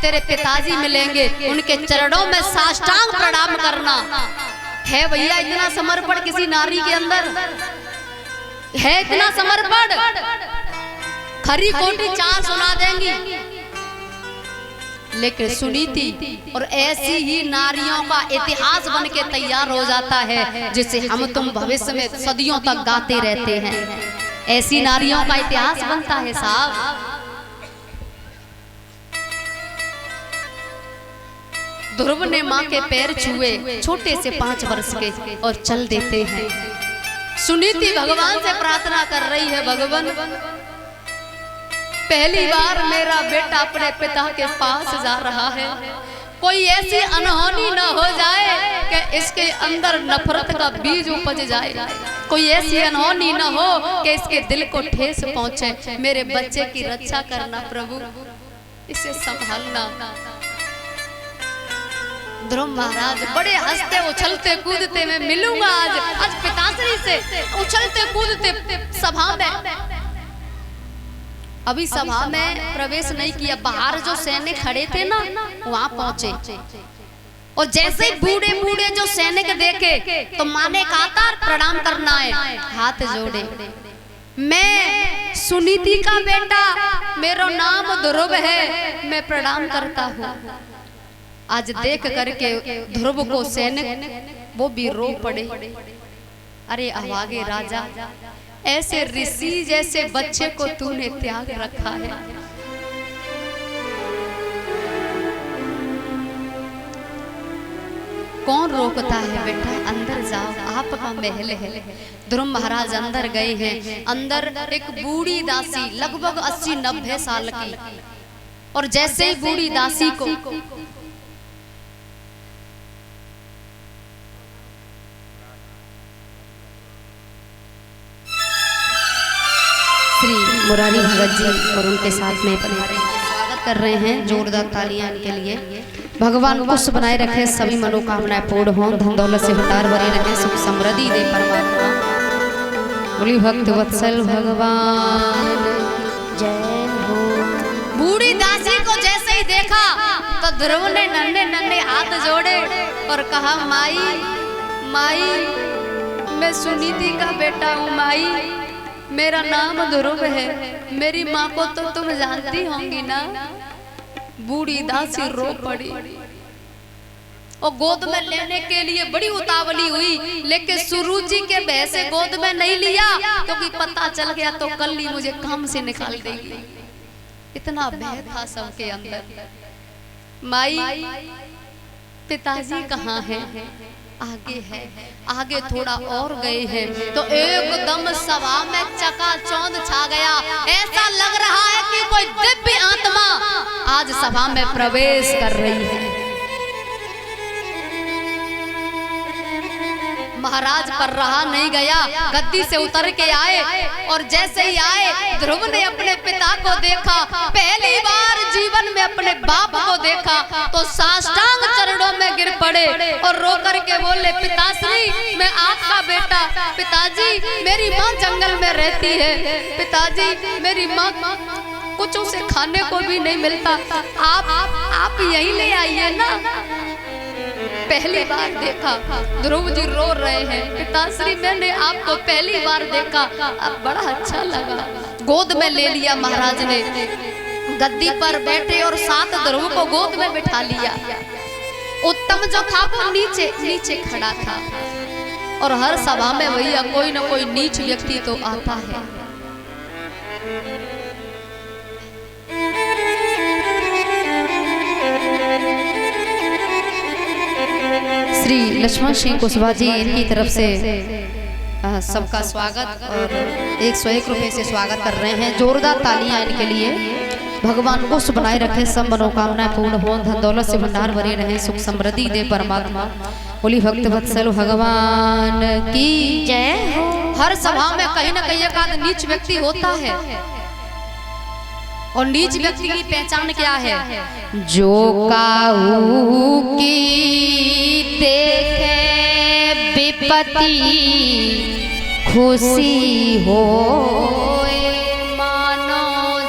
तेरे पिताजी मिलेंगे, उनके चरणों में साष्टांग प्रणाम करना। है भैया इतना समर्पण किसी नारी के अंदर? है इतना समर्पण? खरी कोटी चार सुना देंगी, लेकिन सुनीति और ऐसी ही नारियों का इतिहास बन के तैयार हो जाता है, जिसे हम तुम भविष्य में सदियों तक गाते रहते हैं। ऐसी नारियों का इतिहास बनता है साहब। ध्रुव ने माँ के पैर छुए, छोटे से 5 वर्ष के, और चल देते हैं। सुनीति भगवान से प्रार्थना कर रही है, भगवान पहली बार मेरा बेटा अपने पिता के पास जा रहा है, कोई ऐसी अनहोनी न हो जाए कि इसके अंदर नफरत का बीज उपज जाए, कोई ऐसी अनहोनी न हो कि इसके दिल को ठेस पहुंचे। मेरे बच्चे की रक्षा करना प्रभु, इसे संभालना। ध्रुव महाराज बड़े हंसते उछलते कूदते, मैं मिलूंगा आज पिताश्री से, उछलते कूदते सभा में। अभी सभा में प्रवेश नहीं किया, बाहर जो सैनिक खड़े थे ना वहां पहुंचे, और जैसे ही बूढ़े बूढ़े जो सैनिक देखे तो माँ ने कहा था प्रणाम करना है, हाथ जोड़े। मैं सुनीति का बेटा, मेरा नाम ध्रुव है, मैं प्रणाम करता हूँ। आज देख करके ध्रुव को सैनिक वो भी रो पड़े। अरे अभागे राजा, ऐसे ऋषि जैसे बच्चे को तूने त्याग रखा है। कौन रोकता है बेटा, अंदर जाओ, आपका महल है। ध्रुव महाराज अंदर गए हैं। अंदर एक बूढ़ी दासी लगभग 80-90 साल की, और जैसे ही बूढ़ी दासी को श्री मुरारी भगत जी और उनके साथ में स्वागत कर रहे हैं, जोरदार तालियां इनके लिए। भगवान खुश बनाए रखे, सभी मनोकामनाएं पूर्ण हो, धन दौलत से भंडार भरी रखे, सुख समृद्धि दे परमात्मा। बोली भक्त वत्सल भगवान जय हो। बूढ़ी दासी को जैसे ही देखा तो ध्रुव ने नन्हे नन्हे हाथ जोड़े और कहा, माई माई, मैं सुनीति का बेटा हूँ माई, मेरा नाम ध्रुव है, मेरी माँ को तो तुम जानती होंगी ना। बूढ़ी दासी रो पड़ी और गोद में लेने के लिए बड़ी उतावली हुई, लेकिन सुरुचि के भय से गोद में नहीं लिया, क्योंकि पता चल गया तो कल ही मुझे काम से निकाल देगी। इतना भय था सबके अंदर। माई, पिताजी कहाँ हैं? आगे है। आगे थोड़ा और गए हैं तो एकदम सभा में चकाचौंध छा गया। ऐसा लग रहा है कि कोई दिव्य आत्मा आज सभा में प्रवेश कर रही है। महाराज पर रहा नहीं गया, गद्दी से उतर के आए, और जैसे ही आए ध्रुव ने अपने पिता को देखा, पहली बार जीवन में अपने बाप को देखा तो साष्टांग चरणों में गिर पड़े और रो करके बोले, पिताश्री मैं आपका बेटा। पिताजी मेरी माँ जंगल में रहती है, पिताजी मेरी माँ कुछ उसे खाने को भी नहीं मिलता, आप यहीं ले आइए ना। पहली बार देखा, ध्रुव जी रो रहे हैं, पिताश्री मैंने आपको पहली बार देखा, अब बड़ा अच्छा लगा। गोद में ले लिया महाराज ने, गद्दी पर बैठे और साथ ध्रुव को गोद में बिठा लिया। उत्तम जो था वो नीचे नीचे खड़ा था, और हर सभा में भैया कोई न कोई नीच व्यक्ति तो आता है। श्री लक्ष्मण सिंह कुशवाहा जी, इनकी तरफ से सबका स्वागत और 101 रुपए से स्वागत कर रहे हैं। जोरदार तालियां इनके लिए। भगवान खुश बनाए रखे, सब मनोकामनाएं पूर्ण हो, धन दौलत से भंडार भरे रहे, सुख समृद्धि दे परमात्मा। बोली भक्त वत्सल भगवान की जय हो। हर सभा में कहीं न कहीं एक आध नीच व्यक्ति होता है, और नीच व्यक्ति की पहचान क्या है? जो काऊ की देखे विपत्ति खुशी हो, मानो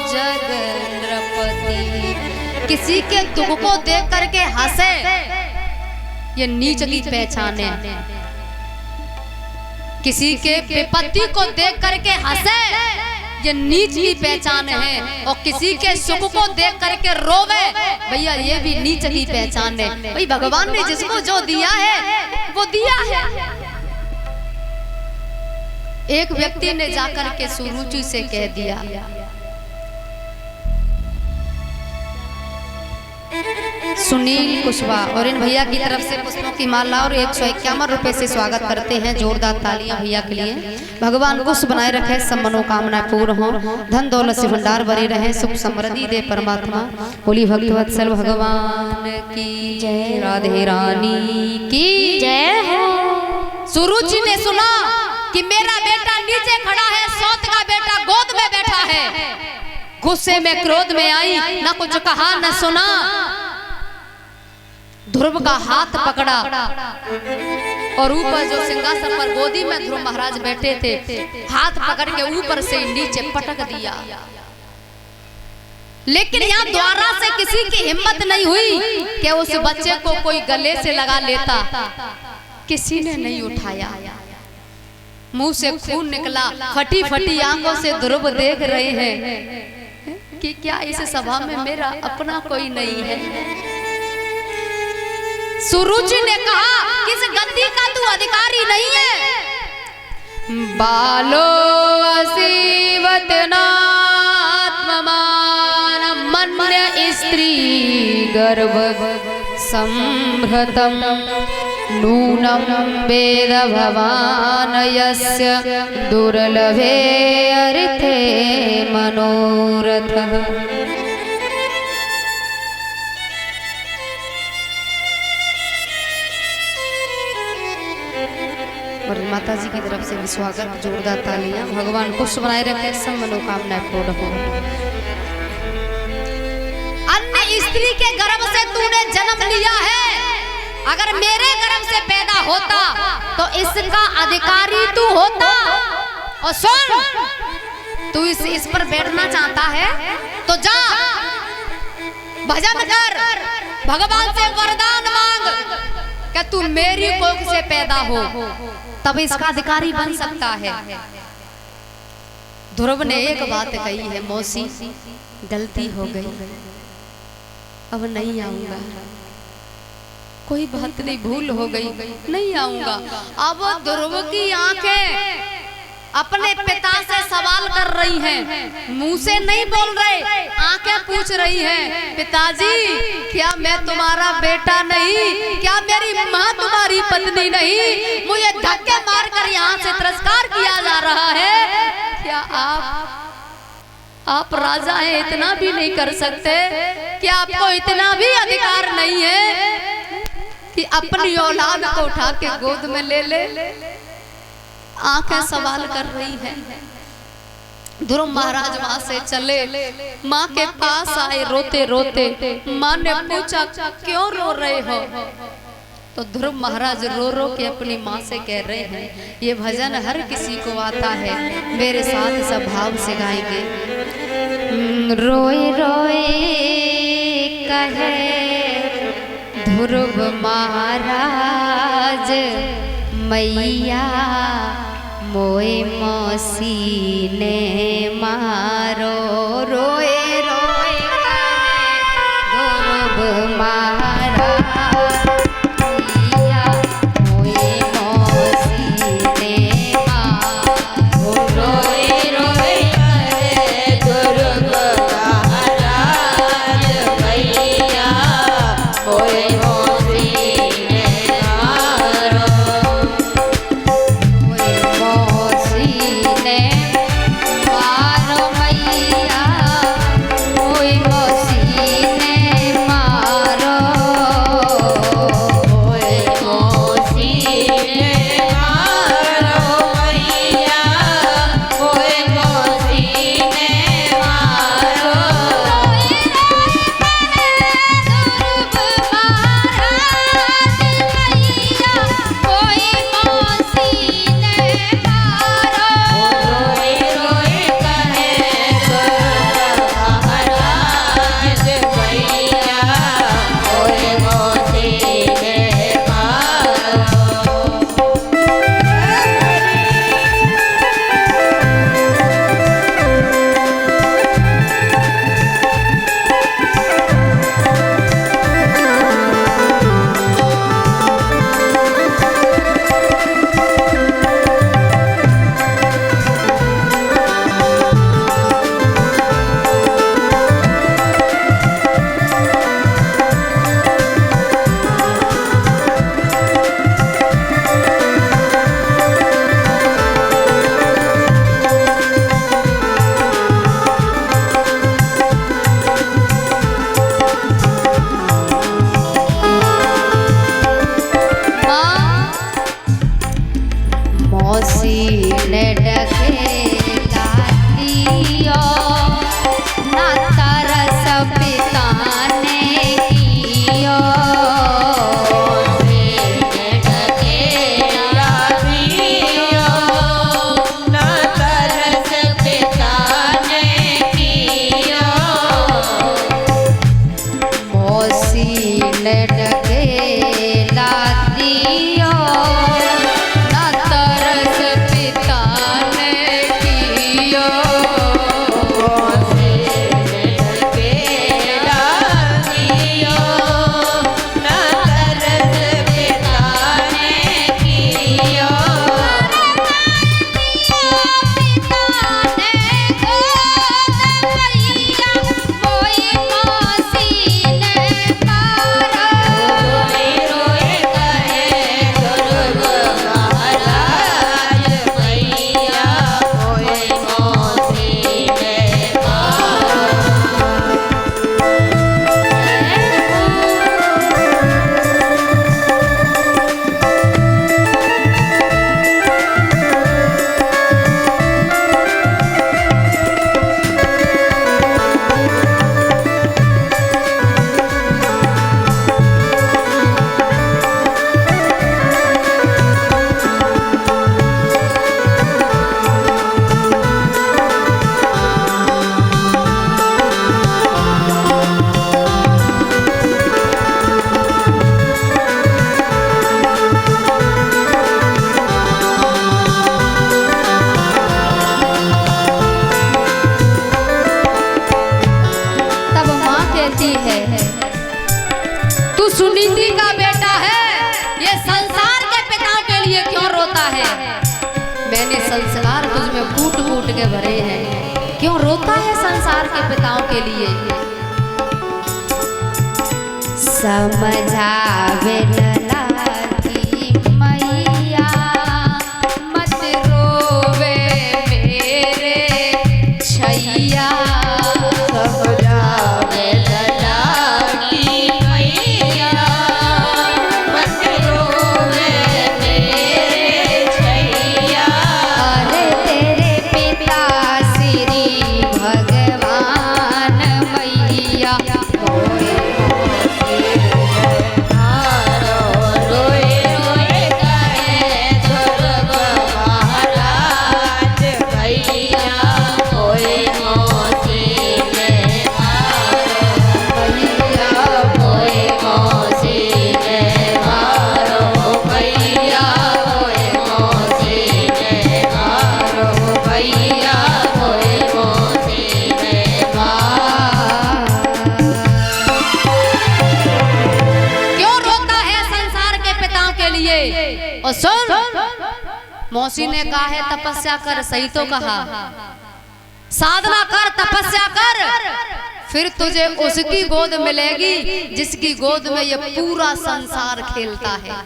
जग नृपति, किसी के दुख को देख करके हंसे ये नीच की पहचान है। किसी के विपत्ति को देख करके हंसे ये नीच की पहचान है। और किसी के सुख को देख करके रोवे भैया ये भी नीच की पहचान है। भाई भगवान ने जिसको जो दिया है वो दिया है। एक व्यक्ति ने जाकर के सुरुचि से कह दिया सुनील कुशवाहा और इन भैया की तरफ से पुष्पों की माला और 151 रुपए से स्वागत करते हैं। जोरदार तालियां भैया के लिए। भगवान कुश बनाए रखे, सब मनोकामनाएं पूर्ण हो, धन दौलत से भंडार भरे रहे, सुख समृद्धि दे परमात्मा। बोली भक्तवत्सल भगवान की जय, राधे रानी की जय हो। सुरुचि ने सुना कि मेरा बेटा नीचे खड़ा है, सौत का बेटा गोद में बैठा है। गुस्से में क्रोध में आई, ना कुछ कहा न सुना। ध्रुव का हाथ पकड़ा और ऊपर जो सिंहासन पर गोदी में ध्रुव महाराज बैठे थे, हाथ पकड़ के ऊपर से नीचे पटक दिया। लेकिन यहाँ द्वारा से किसी की हिम्मत नहीं हुई कि उस बच्चे को कोई गले से लगा लेता। किसी ने नहीं उठाया। मुंह से खून निकला, फटी फटी आंखों से ध्रुव देख रहे हैं कि क्या इस सभा में मेरा अपना कोई नहीं है। सुरुचि ने कहा किस गद्दी का तू अधिकारी नहीं है। बालो असीवत नात्ममान मन्य स्त्री गर्भ संभृतम नूनम वेद भवान यस्य दुर्लभे अर्थे मनोरथ। और माता जी की तरफ से भी स्वागत, जोरदार तालियां। भगवान कुश बनाए रखे, सब मनोकामनाएं पूर्ण हो। अन्य स्त्री के गर्भ से तूने जन्म लिया है, अगर मेरे गर्भ से पैदा होता तो इसका अधिकारी तू होता। और सुन, तू इस पर बैठना चाहता है तो जा भजन कर, भगवान से वरदान मांग कि तू मेरी कोख से पैदा हो, तब इसका अधिकारी बन सकता है। ध्रुव ने एक बात कही है, मौसी गलती हो गई, अब नहीं आऊंगा। कोई बात नहीं, भूल हो गई, नहीं आऊंगा। अब ध्रुव की आंखें अपने पिता से सवाल कर रही हैं, मुंह से नहीं बोल रहे, आंखें पूछ रही हैं, पिताजी क्या मैं तुम्हारा बेटा नहीं? क्या मेरी माँ तुम्हारी पत्नी नहीं? मुझे धक्के मारकर यहाँ से तिरस्कार किया जा रहा है। क्या आप राजा हैं, इतना भी नहीं कर सकते? क्या आपको इतना भी अधिकार नहीं है कि अपनी औलाद को उठा के गोद में ले ले? आंखें सवाल कर रही हैं। ध्रुव महाराज वहां से चले, माँ के पास आए रोते रोते। माँ ने पूछा क्यों रो रहे हो? तो ध्रुव महाराज रो रो के अपनी माँ से कह रहे हैं, ये भजन हर किसी को आता है, मेरे साथ सब भाव से गाएंगे। रोए रोए कहे ध्रुव महाराज, मैया मोए मौसी ने मारो। रोए रोए ध्रुव महाराज, मैया मोए मौसी ने मारो। रोए रोए ध्रुव महाराज, मैया मोए मैया के भरे हैं। क्यों रोता है संसार के पिताओं के लिए? समझावे लागी मैया मत रोवे मेरे छैया। समझावे लागी मैया मत रोवे मेरे छैया। अरे तेरे पिता श्री भगवान मैया और सुन, मौसी ने कहा है तपस्या कर, सही तो कहा, साधना कर, तपस्या कर, फिर तुझे उसकी गोद मिलेगी जिसकी गोद में ये पूरा संसार खेलता है।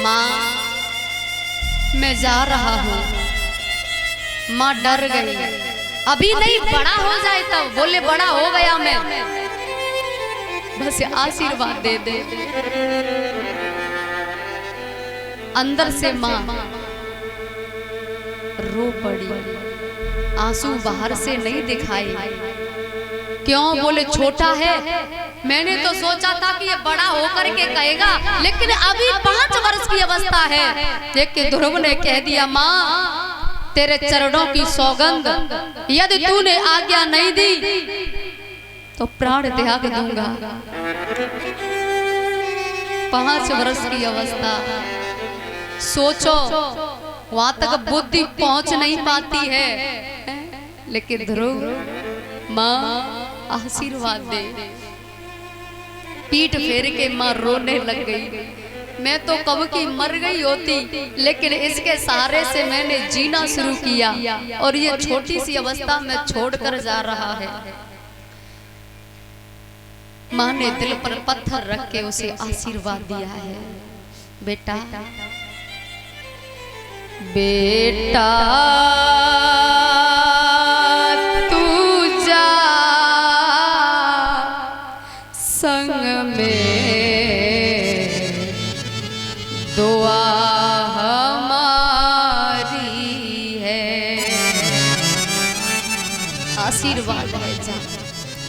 माँ मैं जा रहा हूँ। माँ डर गई, अभी नहीं बड़ा हो जाए तब। बोले बड़ा हो गया मैं, बस आशीर्वाद दे दे। अंदर से माँ रो पड़ी, आंसू बाहर से नहीं दिखाई। क्यों? बोले छोटा है। मैंने तो सोचा था कि ये बड़ा होकर के कहेगा, लेकिन अभी 5 वर्ष की अवस्था है। देख के ध्रुव ने कह दिया, माँ तेरे चरणों की सौगंध, यदि तूने आज्ञा नहीं दी तो प्राण त्याग दूंगा। 5 वर्ष की अवस्था, सोचो वहां तक बुद्धि पहुंच नहीं पाती है। लेकिन ध्रुव माँ आशीर्वाद दे। पीठ फेर के माँ रोने लग गई। मैं तो कब की मर गई होती, लेकिन इसके सहारे से मैंने जीना शुरू किया और ये छोटी सी अवस्था में छोड़कर जा रहा है। माँ ने दिल पर पत्थर रख के उसे आशीर्वाद दिया है। बेटा बेटा तू जा संग में, दुआ हमारी है। आशीर्वाद है जा,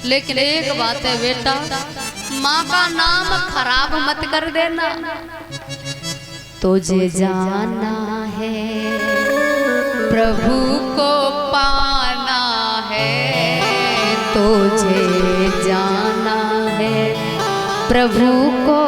लेकिन एक बात है बेटा, माँ का नाम खराब मत कर देना। तुझे जाना है प्रभु को पाना है, तुझे जाना है प्रभु को